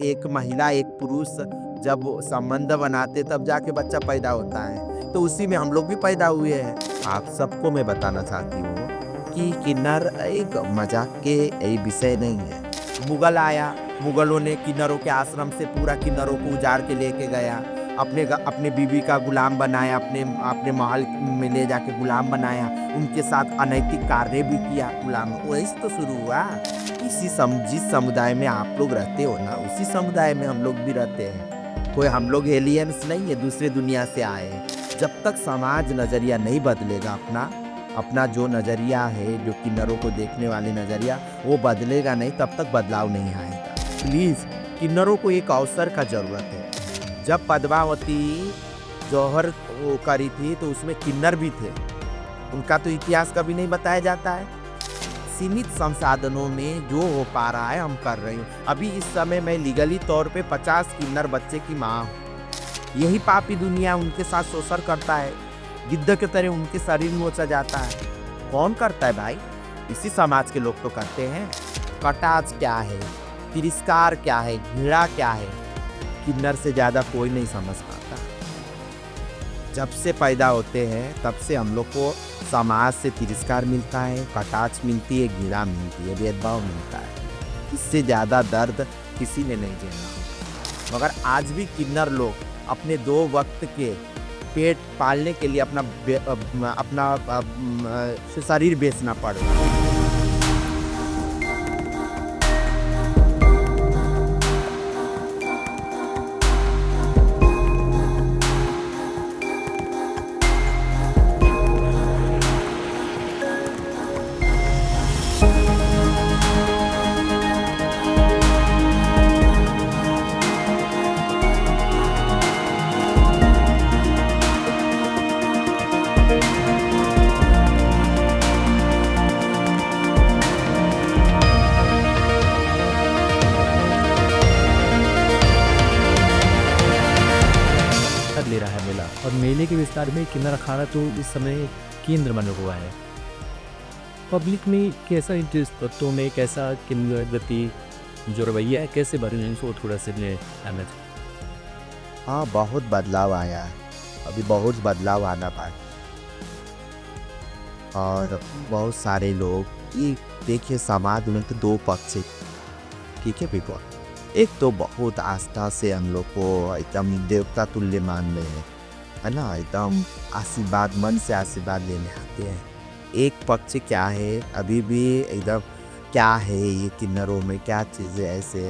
एक महिला, एक पुरुष जब वो संबंध बनाते तब जाके बच्चा पैदा होता है, तो उसी में हम लोग भी पैदा हुए हैं। आप सबको मैं बताना चाहती हूँ कि किन्नर एक मज़ाक के विषय नहीं है। मुगल आया, मुगलों ने किन्नरों के आश्रम से पूरा किन्नरों को उजाड़ के लेके गया। अपने बीवी का गुलाम बनाया, अपने अपने महल में ले जाके गुलाम बनाया, उनके साथ अनैतिक कार्य भी किया गुलाम, वहीं से तो शुरू हुआ। जिस समुदाय में आप लोग रहते हो ना, उसी समुदाय में हम लोग भी रहते हैं। कोई हम लोग एलियंस नहीं है, दूसरे दुनिया से आए हैं। जब तक समाज नज़रिया नहीं बदलेगा अपना, अपना जो नज़रिया है, जो किन्नरों को देखने वाली नज़रिया, वो बदलेगा नहीं, तब तक बदलाव नहीं आएगा। प्लीज़, किन्नरों को एक अवसर का ज़रूरत है। जब पद्मावती जौहर वो करी थी, तो उसमें किन्नर भी थे। उनका तो इतिहास कभी नहीं बताया जाता है। सीमित संसाधनों में जो हो पा रहा है हम कर रही हूँ। अभी इस समय मैं लीगली तौर पे 50 किन्नर बच्चे की माँ हूँ। यही पापी दुनिया उनके साथ शोषण करता है, गिद्ध के तरह उनके शरीर में नोचा जाता है। कौन करता है भाई? इसी समाज के लोग तो करते हैं। कटाक्ष क्या है, तिरस्कार क्या है, घृणा क्या है, किन्नर से ज़्यादा कोई नहीं समझ पाता। जब से पैदा होते हैं तब से हम लोग को समाज से तिरस्कार मिलता है, कटाक्ष मिलती है, घृणा मिलती है, भेदभाव मिलता है। इससे ज़्यादा दर्द किसी ने नहीं झेला। मगर आज भी किन्नर लोग अपने 2 वक्त के पेट पालने के लिए अपना शरीर बेचना पड़ रहा है। कर ले रहा है मेला, और मेले के विस्तार में किन्नर अखाड़ा तो इस समय केंद्र बना हुआ है। पब्लिक में कैसा इंटरेस्ट, तत्वों में कैसा किन्नर गति जो रवैया है, कैसे भरे हैं, इसको थोड़ा सा जानना चाहिए। हाँ, बहुत बदलाव आया है। अभी बहुत बदलाव आना बाकी। और बहुत सारे लोग ये देखिए, समाज में तो 2 पक्ष है, ठीक है बिल्कुल। एक तो बहुत आस्था से हम लोग को एकदम देवता तुल्य मान रहे हैं, है ना, एकदम आशीर्वाद, मन से आशीर्वाद लेने आते हैं। एक पक्ष क्या है, अभी भी एकदम क्या है ये किन्नरों में, क्या चीज़ें ऐसे,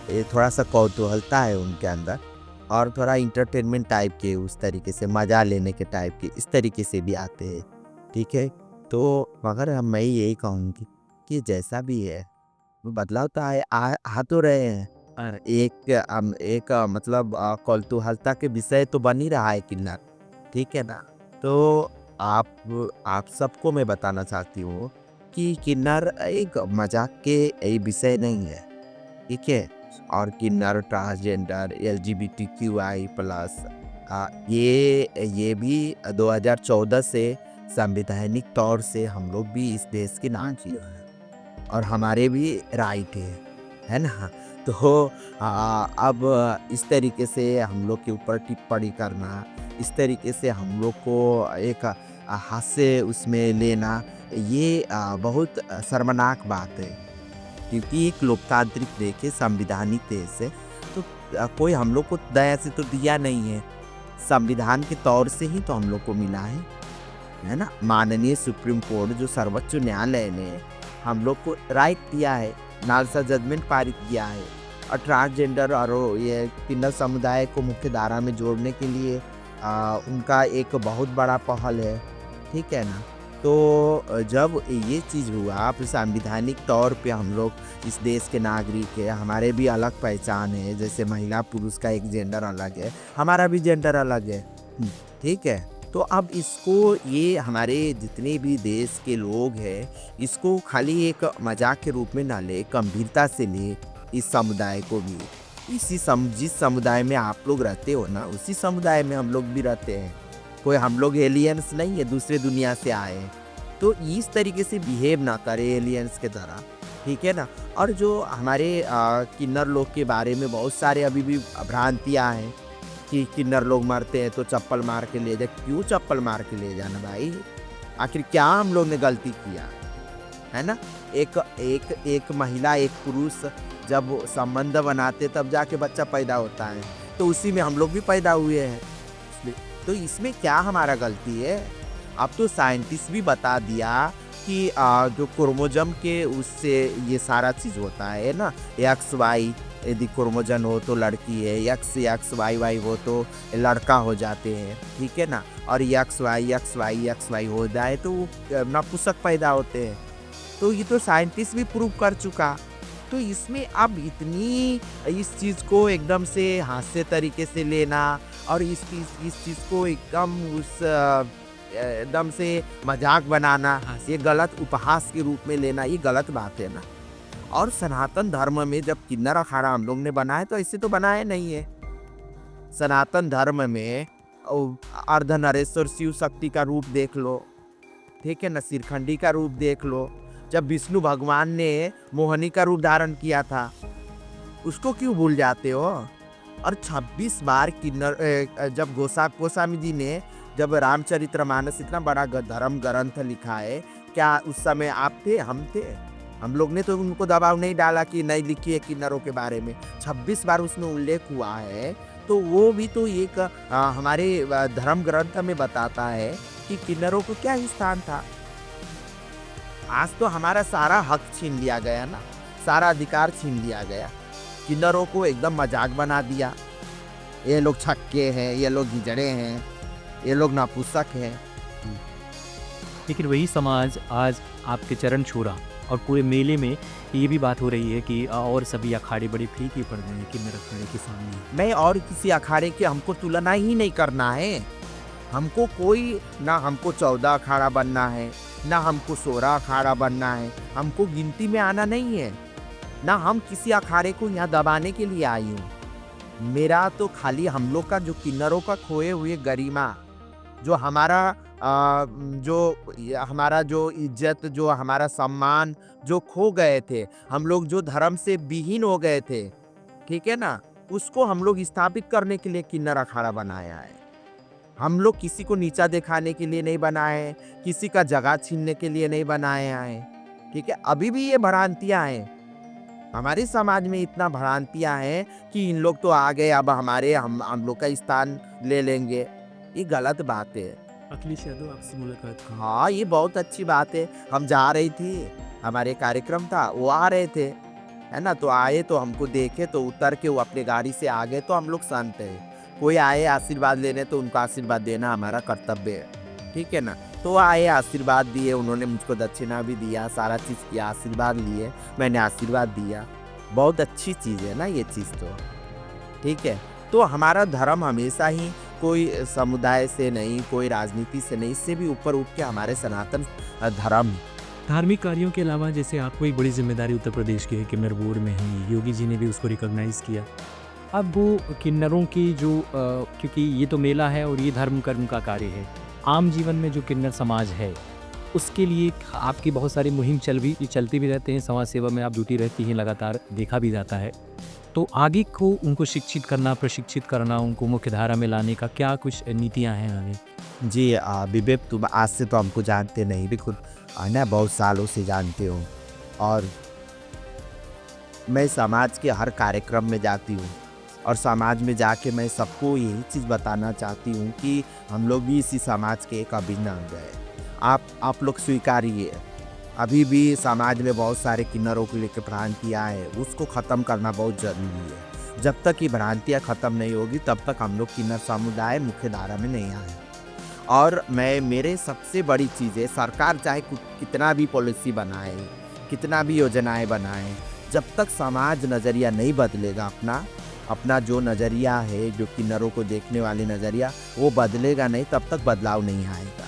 ये थोड़ा सा कौतूहलता है उनके अंदर, और थोड़ा इंटरटेनमेंट टाइप के, उस तरीके से मज़ा लेने के टाइप के, इस तरीके से भी आते हैं, ठीक है। तो मगर मैं यही कहूँगी कि जैसा भी है, बदलाव तो आ तो रहे हैं। एक मतलब कौतूहलता के विषय तो बन ही रहा है किन्नर, ठीक है ना। तो आप सबको मैं बताना चाहती हूँ कि किन्नर एक मजाक के विषय नहीं है, ठीक है। और किन्नर, ट्रांसजेंडर, LGBTQI+, ये भी 2014 से संवैधानिक तौर से हम लोग भी इस देश के नागरिक हैं, और हमारे भी राइट है ना। तो अब इस तरीके से हम लोग के ऊपर टिप्पणी करना, इस तरीके से हम लोग को एक हाथ से उसमें लेना, ये बहुत शर्मनाक बात है। क्योंकि एक लोकतांत्रिक देश है, संविधानिक देश है, तो कोई हम लोग को दया से तो दिया नहीं है, संविधान के तौर से ही तो हम लोग को मिला है ना। माननीय सुप्रीम कोर्ट, जो सर्वोच्च न्यायालय ने हम लोग को राइट दिया है, नालसा जजमेंट पारित किया है। और ट्रांसजेंडर और ये किन्नर समुदाय को मुख्य धारा में जोड़ने के लिए उनका एक बहुत बड़ा पहल है, ठीक है ना। तो जब ये चीज़ हुआ, आप संवैधानिक तौर पे हम लोग इस देश के नागरिक है, हमारे भी अलग पहचान है, जैसे महिला पुरुष का एक जेंडर अलग है, हमारा भी जेंडर अलग है, ठीक है। तो अब इसको, ये हमारे जितने भी देश के लोग हैं, इसको खाली एक मजाक के रूप में ना ले, गंभीरता से ले इस समुदाय को भी। जिस समुदाय में आप लोग रहते हो ना, उसी समुदाय में हम लोग भी रहते हैं। कोई हम लोग एलियंस नहीं है, दूसरे दुनिया से आए हैं। तो इस तरीके से बिहेव ना करे एलियंस के तरह, ठीक है ना। और जो हमारे किन्नर लोग के बारे में बहुत सारे अभी भी भ्रांतियाँ हैं कि किन्नर लोग मरते हैं तो चप्पल मार के ले जाए। क्यों चप्पल मार के ले जाना भाई? आखिर क्या हम लोग ने गलती किया है ना? एक एक एक महिला एक पुरुष जब संबंध बनाते तब जाके बच्चा पैदा होता है, तो उसी में हम लोग भी पैदा हुए हैं। तो इसमें क्या हमारा गलती है? अब तो साइंटिस्ट भी बता दिया कि जो क्रोमोजम के उससे ये सारा चीज़ होता है ना, एक्स वाई, यदि क्रोमोजन हो तो लड़की है, एक्स एक्स वाई वाई हो तो लड़का हो जाते हैं, ठीक है ना। और एक्स वाई हो जाए तो वो नपुंसक पैदा होते हैं। तो ये तो साइंटिस्ट भी प्रूव कर चुका। तो इसमें अब इतनी इस चीज़ को एकदम से हास्य तरीके से लेना और इस चीज़ को एकदम से मजाक बनाना, ये गलत उपहास के रूप में लेना, ये गलत बात है ना। और सनातन धर्म में जब किन्नर अखाड़ा हम लोग ने बनाया तो ऐसे तो बनाया नहीं है। सनातन धर्म में अर्धनरेश्वर शिव शक्ति का रूप देख लो, ठीक है ना, सिरखंडी का रूप देख लो। जब विष्णु भगवान ने मोहिनी का रूप धारण किया था, उसको क्यों भूल जाते हो? और 26 बार किन्नर जब गोस्वामी जी ने जब रामचरितमानस इतना बड़ा धर्म ग्रंथ लिखा है, क्या उस समय आप थे? हम थे? हम लोग ने तो उनको दबाव नहीं डाला कि नहीं लिखिए किन्नरों के बारे में। 26 बार उसमें उल्लेख हुआ है, तो वो भी तो एक हमारे धर्म ग्रंथ में बताता है कि किन्नरों को क्या स्थान था। आज तो हमारा सारा हक छीन लिया गया ना, सारा अधिकार छीन लिया गया। किन्नरों को एकदम मजाक बना दिया, ये लोग छक्के हैं, ये लोग गिजड़े हैं, ये लोग नापुंसक हैं। लेकिन वही समाज आज आपके चरण छू रहा और पूरे मेले में ये भी बात हो रही है कि और सभी अखाड़े बड़े फीके पड़ गए हैं किन्नर अखाड़े के सामने। मैं और किसी अखाड़े की हमको तुलना ही नहीं करना है। हमको कोई ना, हमको 14 अखाड़ा बनना है, ना हमको 16 अखाड़ा बनना है। हमको गिनती में आना नहीं है, ना हम किसी अखाड़े को यहाँ दबाने के लिए आई हूँ। मेरा तो खाली हम लोग का जो किन्नरों का खोए हुए गरिमा, जो हमारा जो इज्जत, जो हमारा सम्मान जो खो गए थे, हम लोग जो धर्म से विहीन हो गए थे, ठीक है ना, उसको हम लोग स्थापित करने के लिए किन्नर अखाड़ा बनाया है। हम लोग किसी को नीचा दिखाने के लिए नहीं बनाए हैं, किसी का जगह छीनने के लिए नहीं बनाए हैं, ठीक है। अभी भी ये भ्रांतियाँ हैं हमारे समाज में, इतना भ्रांतियाँ हैं कि इन लोग तो आ गए, अब हम लोग का स्थान ले लेंगे। ये गलत बात है। अखिलेश यादव आपसे मुलाकात। हाँ, ये बहुत अच्छी बात है। हम जा रही थी, हमारे कार्यक्रम था, वो आ रहे थे, है ना, तो आए तो हमको देखे तो उतर के वो अपने गाड़ी से आ गए। तो हम लोग संत हैं, कोई आए आशीर्वाद लेने तो उनको आशीर्वाद देना हमारा कर्तव्य है, ठीक है ना। तो आए, आशीर्वाद दिए, उन्होंने मुझको दक्षिणा भी दिया, सारा चीज़ किया, आशीर्वाद लिए, मैंने आशीर्वाद दिया। बहुत अच्छी चीज़ है ना ये चीज़ तो, ठीक है। तो हमारा धर्म हमेशा ही कोई समुदाय से नहीं, कोई राजनीति से नहीं, इससे भी ऊपर उठ के हमारे सनातन धर्म। धार्मिक कार्यों के अलावा जैसे आपको एक बड़ी जिम्मेदारी उत्तर प्रदेश की है, किन्नर बोर्ड में है, योगी जी ने भी उसको रिकॉग्नाइज़ किया। अब वो किन्नरों की जो क्योंकि ये तो मेला है और ये धर्म कर्म का कार्य है, आम जीवन में जो किन्नर समाज है उसके लिए आपकी बहुत सारी मुहिम चलती भी रहते हैं, समाज सेवा में आप जुटी रहती हैं, लगातार देखा भी जाता है। तो आगे को उनको शिक्षित करना, प्रशिक्षित करना, उनको मुख्य धारा में लाने का क्या कुछ नीतियाँ हैं आगे? जी विवेक, तुम आज से तो हमको जानते नहीं, भी खुद ना बहुत सालों से जानते हो। और मैं समाज के हर कार्यक्रम में जाती हूँ और समाज में जाके मैं सबको यही चीज़ बताना चाहती हूँ कि हम लोग भी इसी समाज के एक अभिन्न अंग हैं। आप लोग स्वीकारिए। अभी भी समाज में बहुत सारे किन्नरों को लेकर भ्रांतियाँ हैं, उसको ख़त्म करना बहुत ज़रूरी है। जब तक ये भ्रांतियाँ ख़त्म नहीं होगी तब तक हम लोग किन्नर समुदाय मुख्य धारा में नहीं आए। और मेरे सबसे बड़ी चीज़ है, सरकार चाहे कितना भी पॉलिसी बनाए, कितना भी योजनाएं बनाए, जब तक समाज नज़रिया नहीं बदलेगा, अपना जो नज़रिया है, जो किन्नरों को देखने वाली नज़रिया, वो बदलेगा नहीं, तब तक बदलाव नहीं आएगा,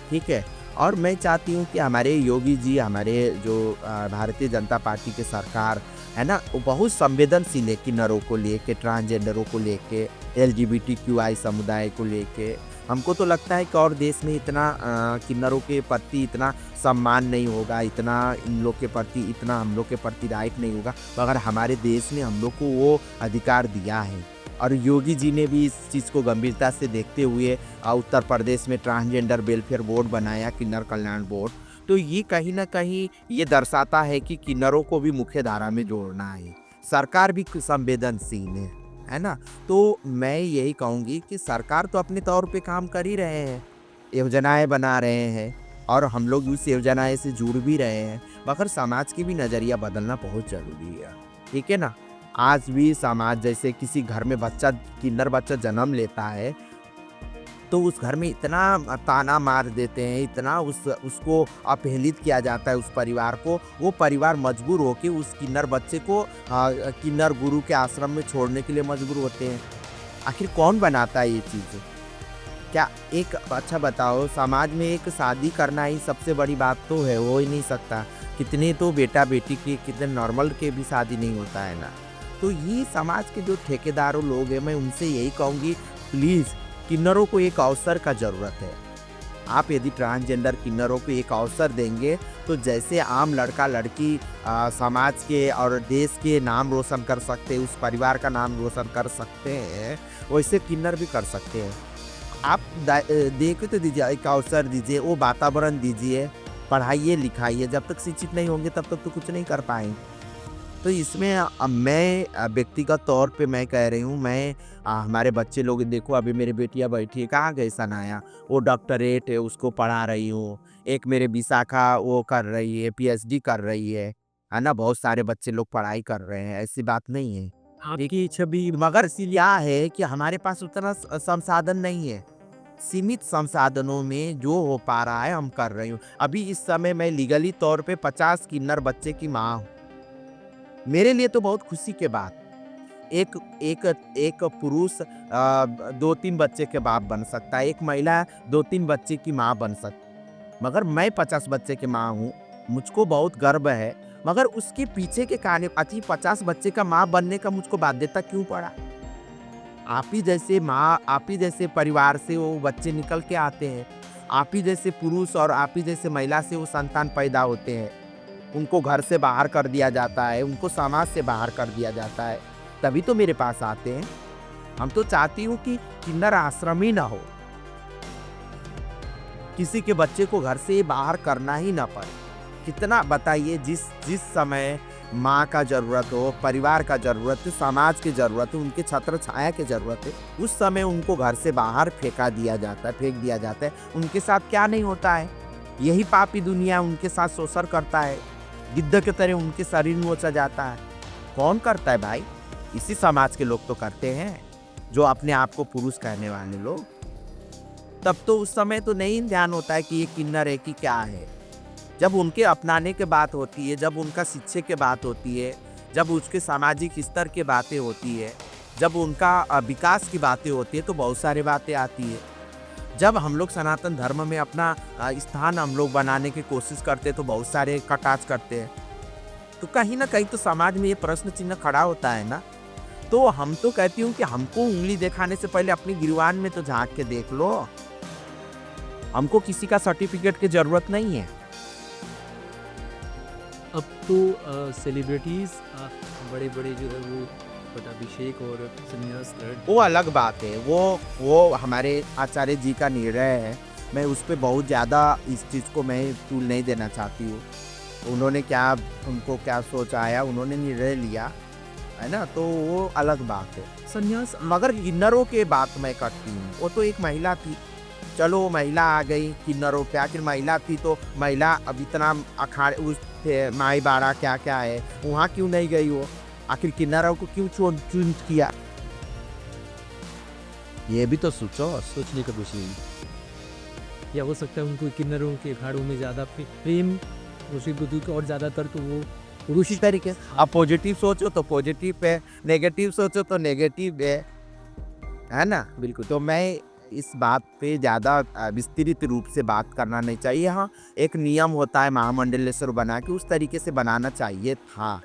ठीक है। और मैं चाहती हूँ कि हमारे योगी जी, हमारे जो भारतीय जनता पार्टी के सरकार है ना, वो बहुत संवेदनशील है किन्नरों को लेके, ट्रांसजेंडरों को लेके, LGBTQI समुदाय को लेके, हमको तो लगता है कि और देश में इतना किन्नरों के प्रति इतना सम्मान नहीं होगा, इतना इन लोग के प्रति इतना हम लोग के प्रति राइट नहीं होगा, मगर हमारे देश ने हम लोग को वो अधिकार दिया है। और योगी जी ने भी इस चीज़ को गंभीरता से देखते हुए उत्तर प्रदेश में ट्रांसजेंडर वेलफेयर बोर्ड बनाया, किन्नर कल्याण बोर्ड। तो ये कहीं ना कहीं ये दर्शाता है कि किन्नरों को भी मुख्य धारा में जोड़ना है, सरकार भी संवेदनशील है ना। तो मैं यही कहूँगी कि सरकार तो अपने तौर पे काम कर ही रहे हैं, योजनाएं बना रहे हैं और हम लोग उस योजनाएं से जुड़ भी रहे हैं, मगर समाज की भी नज़रिया बदलना बहुत ज़रूरी है, ठीक है ना। आज भी समाज, जैसे किसी घर में बच्चा, किन्नर बच्चा जन्म लेता है तो उस घर में इतना ताना मार देते हैं, इतना उसको अपहेलित किया जाता है उस परिवार को, वो परिवार मजबूर होकर उस किन्नर बच्चे को किन्नर गुरु के आश्रम में छोड़ने के लिए मजबूर होते हैं। आखिर कौन बनाता है ये चीज़? क्या एक अच्छा बताओ, समाज में एक शादी करना ही सबसे बड़ी बात तो है, हो ही नहीं सकता। कितने तो बेटा बेटी की, कितने नॉर्मल के भी शादी नहीं होता है ना। तो ये समाज के जो ठेकेदारों लोग हैं, मैं उनसे यही कहूँगी, प्लीज़ किन्नरों को एक अवसर का ज़रूरत है। आप यदि ट्रांसजेंडर किन्नरों को एक अवसर देंगे तो जैसे आम लड़का लड़की समाज के और देश के नाम रोशन कर सकते हैं, उस परिवार का नाम रोशन कर सकते हैं, वैसे किन्नर भी कर सकते हैं। आप देख तो दीजिए, एक अवसर दीजिए, वो वातावरण दीजिए, पढ़ाइए लिखाइए। जब तक शिक्षित नहीं होंगे तब तक तो कुछ नहीं कर पाएंगे। तो इसमें मैं व्यक्तिगत तौर पे मैं कह रही हूँ, मैं हमारे बच्चे लोग देखो, अभी मेरी बेटियाँ बैठी है, कहाँ गई सनाया, वो डॉक्टरेट है, उसको पढ़ा रही हूँ। एक मेरे विशाखा वो कर रही है, PhD कर रही है ना। बहुत सारे बच्चे लोग पढ़ाई कर रहे हैं, ऐसी बात नहीं है। आपकी छवि मगर क्या है कि हमारे पास उतना संसाधन नहीं है। सीमित संसाधनों में जो हो पा रहा है हम कर रही हूँ। अभी इस समय मैं लीगली तौर पे 50 किन्नर बच्चे की माँ हूँ। मेरे लिए तो बहुत खुशी के बात, एक एक एक पुरुष 2-3 बच्चे के बाप बन सकता है, एक महिला 2-3 बच्चे की माँ बन सकती, मगर मैं 50 बच्चे की माँ हूँ, मुझको बहुत गर्व है। मगर उसके पीछे के कारण 50 बच्चे का माँ बनने का मुझको बाध्यता क्यों पड़ा? आप ही जैसे माँ, आप ही जैसे परिवार से वो बच्चे निकल के आते हैं, आप ही जैसे पुरुष और आप ही जैसे महिला से वो संतान पैदा होते हैं। उनको घर से बाहर कर दिया जाता है, उनको समाज से बाहर कर दिया जाता है, तभी तो मेरे पास आते हैं। हम तो चाहती हूँ कि किन्नर आश्रम ही ना हो, किसी के बच्चे को घर से बाहर करना ही ना पड़े। कितना बताइए, जिस समय माँ का ज़रूरत हो, परिवार का ज़रूरत है, समाज की ज़रूरत है, उनके छत्र छाया की ज़रूरत है, उस समय उनको घर से बाहर फेंक दिया जाता है। उनके साथ क्या नहीं होता है? यही पापी दुनिया उनके साथ शोषण करता है, गिद्ध के तरह उनके शरीर नोचा जाता है। कौन करता है भाई? इसी समाज के लोग तो करते हैं, जो अपने आप को पुरुष कहने वाले लोग। तब तो उस समय तो नहीं ध्यान होता है कि ये किन्नर है कि क्या है। जब उनके अपनाने की बात होती है, जब उनका शिक्षा की बात होती है, जब उसके सामाजिक स्तर की बातें होती है, जब उनका विकास की बातें होती है, तो बहुत सारी बातें आती है। जब हम लोग सनातन धर्म में अपना स्थान हम लोग बनाने की कोशिश करते हैं, तो बहुत सारे कटाक्ष करते हैं। तो कहीं ना कहीं तो समाज में ये प्रश्न चिन्ह खड़ा होता है ना। तो हम तो कहती हूँ कि हमको उंगली दिखाने से पहले अपनी गिरवान में तो झांक के देख लो। हमको किसी का सर्टिफिकेट की जरूरत नहीं है। अब तो सेलिब्रिटीज़ बड़े बड़े जो है वो पटाभिषेक और संन्यास वो अलग बात है, वो हमारे आचार्य जी का निर्णय है। मैं उस पर बहुत ज़्यादा इस चीज़ को मैं तूल नहीं देना चाहती हूँ। उन्होंने उनको क्या सोच आया, उन्होंने निर्णय लिया है ना, तो वो अलग बात है। संन्यास। मगर किन्नरों के बात मैं करती हूँ, वो तो एक महिला थी, चलो वो महिला आ गई किन्नरों पे, आखिर महिला थी तो महिला अब इतना अखाड़े उस माई बाड़ा क्या क्या है, वहाँ क्यों नहीं गई वो? आखिर किन्नरों को क्यों चूज किया? ये भी तो सोचो। सोचने का कुछ नहीं। या हो सकता है उनको किन्नरों के अखाड़ों में ज़्यादा प्रेम उसी बुद्धि को, और ज़्यादातर तो वो पुरुष इसी तरीके से। अब पॉजिटिव सोचो तो पॉजिटिव है, नेगेटिव सोचो तो नेगेटिव है ना। बिल्कुल। तो मैं इस बात पे ज़्यादा विस्तृत रूप से बात करना नहीं चाहिए। हाँ, एक नियम होता है महामंडलेश्वर बना के, उस तरीके से बनाना चाहिए था,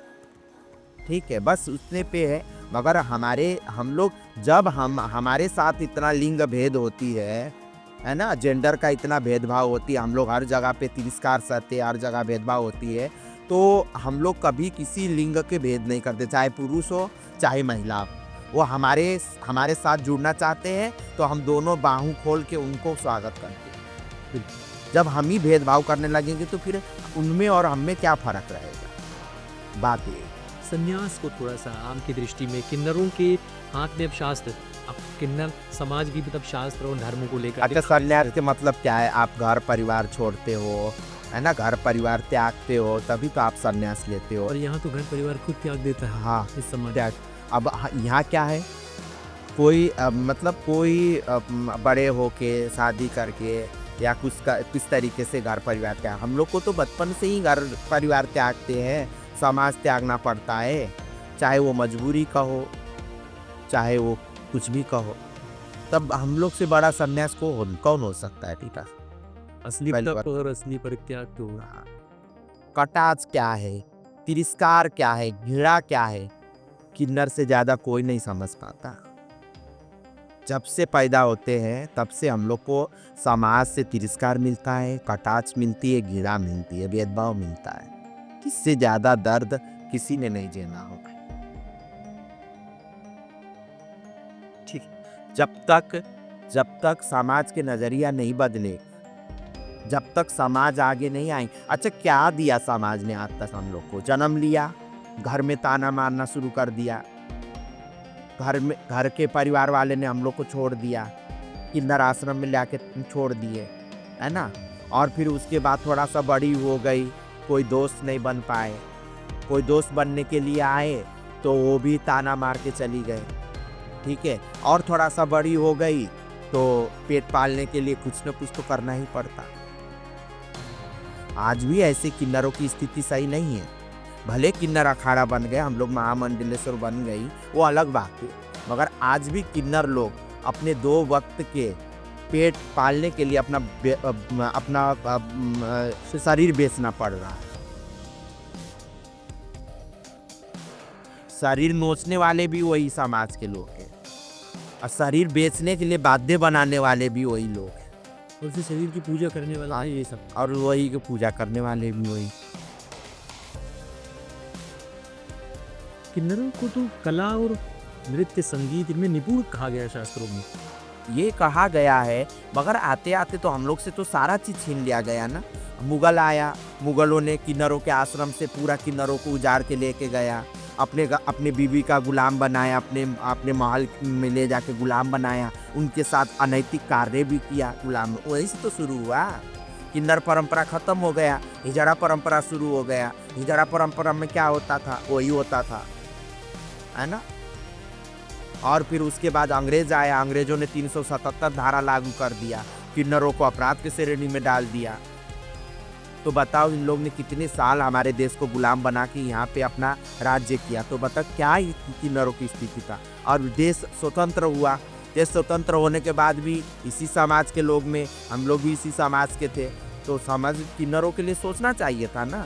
ठीक है, बस उतने पे है। मगर हम लोग जब हमारे साथ इतना लिंग भेद होती है है ना, जेंडर का इतना भेदभाव होती है, हम लोग हर जगह पे तिरस्कार सहते, हर जगह भेदभाव होती है, तो हम लोग कभी किसी लिंग के भेद नहीं करते, चाहे पुरुष हो चाहे महिला हो। वो हमारे साथ जुड़ना चाहते हैं तो हम दोनों बाहों खोल के उनको स्वागत करते हैं। जब हम ही भेदभाव करने लगेंगे तो फिर उनमें और हम में क्या फ़र्क रहेगा। बात ये संन्यास को थोड़ा सा आपकी दृष्टि में किन्नरों के हाथ में अब शास्त्र, अब किन्नर समाज भी मतलब शास्त्र और धर्म को लेकर अच्छा, संन्यास के मतलब क्या है? आप घर परिवार छोड़ते हो, है ना, घर परिवार त्यागते हो, तभी तो आप संन्यास लेते हो। और यहाँ तो घर परिवार खुद त्याग देता है हाँ, इस समाज। त्याग। अब यहाँ क्या है, कोई मतलब कोई बड़े होके शादी करके या किस तरीके से घर परिवार त्याग, हम लोग को तो बचपन से ही घर परिवार त्यागते हैं, समाज त्यागना पड़ता है, चाहे वो मजबूरी का हो चाहे वो कुछ भी का हो। तब हम लोग से बड़ा संन्यास कौन हो सकता है टीका? असली पहली तप और असली परित्याग तो कटाक्ष क्या है, तिरस्कार क्या है, घृणा क्या है, किन्नर से ज्यादा कोई नहीं समझ पाता। जब से पैदा होते हैं तब से हम लोग को समाज से तिरस्कार मिलता है, कटाक्ष मिलती है, घृणा मिलती है, भेदभाव मिलता है। इससे ज्यादा दर्द किसी ने नहीं झेला होगा। ठीक, जब तक समाज के नजरिया नहीं बदले, जब तक समाज आगे नहीं आए। अच्छा, क्या दिया समाज ने आज तक हम लोग को? जन्म लिया, घर में ताना मारना शुरू कर दिया, घर के परिवार वाले ने हम लोग को छोड़ दिया, किन्नर आश्रम में लाके छोड़ दिए, है ना। और फिर उसके बाद थोड़ा सा बड़ी हो गई, कोई दोस्त नहीं बन पाए, कोई दोस्त बनने के लिए आए तो वो भी ताना मार के चली गए, ठीक है। और थोड़ा सा बड़ी हो गई तो पेट पालने के लिए कुछ न कुछ तो करना ही पड़ता। आज भी ऐसे किन्नरों की स्थिति सही नहीं है। भले किन्नर अखाड़ा बन गए, हम लोग महामंडलेश्वर बन गई, वो अलग बात है, मगर आज भी किन्नर लोग अपने 2 वक्त के पेट पालने के लिए अपना शरीर बेचना पड़ रहा है। शरीर नोचने वाले भी वही समाज के लोग हैं और शरीर बेचने के लिए बाध्य बनाने वाले भी वही लोग हैं, और उसी शरीर की पूजा करने वाला है ये सब, और वही की पूजा करने वाले भी वही। किन्नरों को तो कला और नृत्य संगीत इनमें निपुण कहा गया है शास्त्रों में। ये कहा गया है, मगर आते आते तो हम लोग से तो सारा चीज़ छीन लिया गया ना। मुगल आया, मुगलों ने किन्नरों के आश्रम से पूरा किन्नरों को उजाड़ के लेके गया, अपने बीवी का गुलाम बनाया, अपने महल में ले जाके गुलाम बनाया, उनके साथ अनैतिक कार्य भी किया गुलाम। वही से तो शुरू हुआ, किन्नर परंपरा खत्म हो गया, हिजड़ा परंपरा शुरू हो गया। हिजड़ा परंपरा में क्या होता था? वही होता था, है ना। और फिर उसके बाद अंग्रेज आया, अंग्रेजों ने 377 धारा लागू कर दिया, किन्नरों को अपराध की श्रेणी में डाल दिया। तो बताओ, इन लोग ने कितने साल हमारे देश को गुलाम बना के यहाँ पे अपना राज्य किया। तो बताओ क्या किन्नरों की स्थिति था। और देश स्वतंत्र हुआ, देश स्वतंत्र होने के बाद भी इसी समाज के लोग में, हम लोग भी इसी समाज के थे, तो समाज किन्नरों के लिए सोचना चाहिए था ना,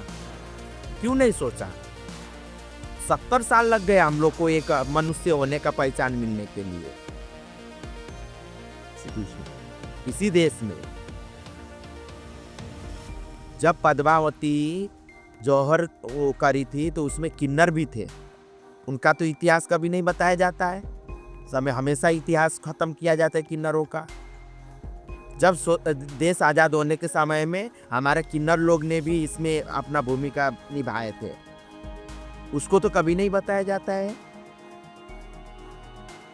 क्यों नहीं सोचा? 70 साल लग गए हम लोग को एक मनुष्य होने का पहचान मिलने के लिए इसी देश में। जब पद्मावती जौहर वो करी थी तो उसमें किन्नर भी थे, उनका तो इतिहास कभी नहीं बताया जाता है। समय हमेशा इतिहास खत्म किया जाता है किन्नरों का। जब देश आज़ाद होने के समय में हमारे किन्नर लोग ने भी इसमें अपना भूमिका निभाए थे, उसको तो कभी नहीं बताया जाता है।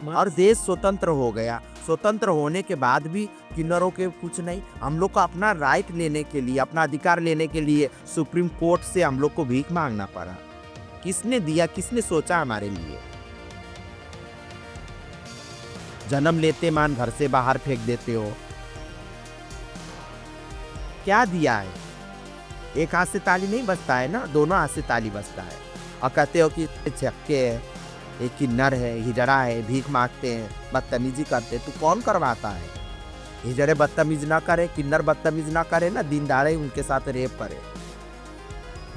और देश स्वतंत्र हो गया, स्वतंत्र होने के बाद भी किन्नरों के कुछ नहीं। हम लोग को अपना राइट लेने के लिए, अपना अधिकार लेने के लिए सुप्रीम कोर्ट से हम लोग को भीख मांगना पड़ा। किसने दिया? किसने सोचा हमारे लिए? जन्म लेते मान घर से बाहर फेंक देते हो, क्या दिया है? एक हाथ से ताली नहीं बजता है ना, दोनों हाथ से ताली बजता है। और कहते हो कि झक्के है, एक किन्नर है, हिजड़ा है, भीख मांगते हैं, बदतमीजी करते, तो कौन करवाता है? हिजड़े बदतमीज ना करे, किन्नर बदतमीज ना करे ना, दीनदारे उनके साथ रेप करे,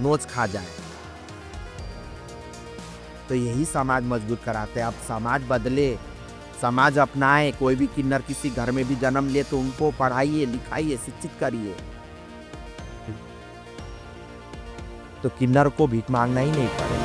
नोच खा जाए। तो यही समाज मजबूत कराते हैं। अब समाज बदले समाज अपनाए, कोई भी किन्नर किसी घर में भी जन्म ले तो उनको पढ़ाइए, लिखाइए, शिक्षित करिए, तो किन्नर को भीख मांगना ही नहीं पड़ेगा।